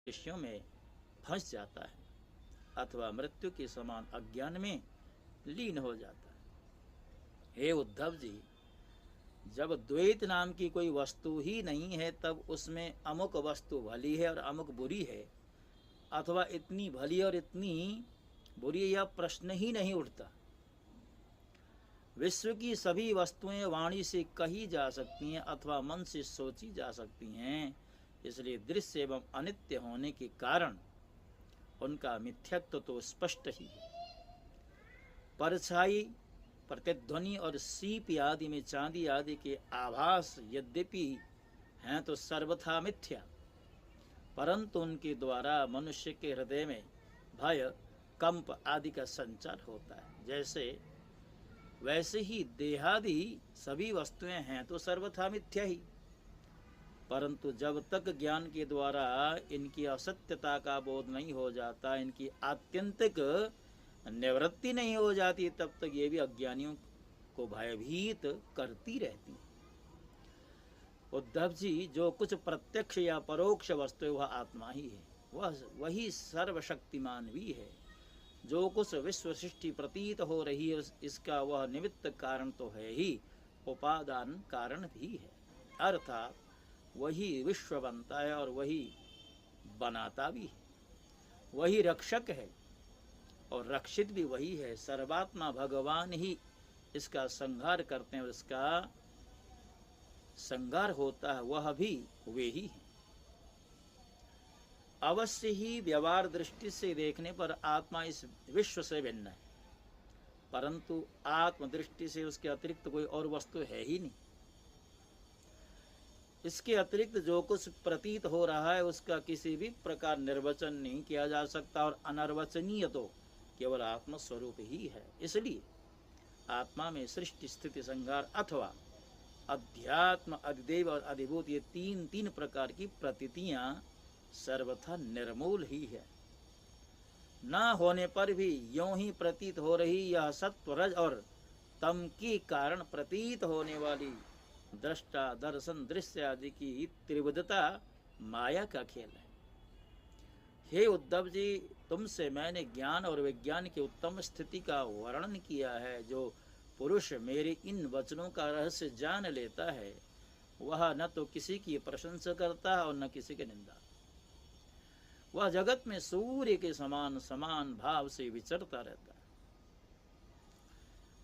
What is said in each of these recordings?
विषयों में फंस जाता है अथवा मृत्यु के समान अज्ञान में लीन हो जाता है। हे उद्धव जी, जब द्वैत नाम की कोई वस्तु ही नहीं है तब उसमें अमुक वस्तु भली है और अमुक बुरी है अथवा इतनी भली और इतनी बुरी, यह प्रश्न ही नहीं उठता। विश्व की सभी वस्तुएं वाणी से कही जा सकती हैं अथवा मन से सोची जा सकती हैं, इसलिए दृश्य एवं अनित्य होने के कारण उनका मिथ्यत्व तो स्पष्ट ही है। परछाई, प्रतिध्वनि और सीप आदि में चांदी आदि के आभास यद्यपि हैं तो सर्वथा मिथ्या, परंतु उनके द्वारा मनुष्य के हृदय में भय, कंप आदि का संचार होता है। जैसे वैसे ही देहादि सभी वस्तुएं हैं तो सर्वथा मिथ्या ही, परंतु जब तक ज्ञान के द्वारा इनकी असत्यता का बोध नहीं हो जाता, इनकी आत्यंतिक निवृत्ति नहीं हो जाती, तब तक ये भी अज्ञानियों को भयभीत करती रहती है। उद्धव जी, जो कुछ प्रत्यक्ष या परोक्ष वस्तु है वह आत्मा ही है, वही सर्वशक्तिमान भी है। जो कुछ विश्व सृष्टि प्रतीत हो रही है इसका वह निमित्त कारण तो है ही, उपादान कारण भी है। अर्थात वही विश्व बनता है और वही बनाता भी है, वही रक्षक है और रक्षित भी वही है। सर्वात्मा भगवान ही इसका संहार करते हैं और इसका संहार होता है, वह भी वे ही हैं। अवश्य ही व्यवहार दृष्टि से देखने पर आत्मा इस विश्व से भिन्न है, परंतु आत्म दृष्टि से उसके अतिरिक्त कोई और वस्तु है ही नहीं। इसके अतिरिक्त जो कुछ प्रतीत हो रहा है उसका किसी भी प्रकार निर्वचन नहीं किया जा सकता और अनर्वचनीय तो केवल आत्म स्वरूप ही है। इसलिए आत्मा में सृष्टि, स्थिति, संहार अथवा अध्यात्म, अधिदेव और अधिभूत ये तीन प्रकार की प्रतीतियां सर्वथा निर्मूल ही है। न होने पर भी यों ही प्रतीत हो रही यह सत्व, रज और तम के कारण प्रतीत होने वाली दृष्टा, दर्शन, दृश्य आदि की त्रिविधता माया का खेल है। हे उद्धव जी, तुमसे मैंने ज्ञान और विज्ञान की उत्तम स्थिति का वर्णन किया है। जो पुरुष मेरे इन वचनों का रहस्य जान लेता है वह न तो किसी की प्रशंसा करता है और न किसी की निंदा। वह जगत में सूर्य के समान समान भाव से विचरता रहता है।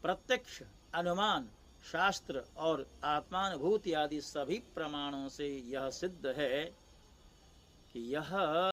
प्रत्यक्ष, अनुमान, शास्त्र और आत्मानुभूति आदि सभी प्रमाणों से यह सिद्ध है कि यह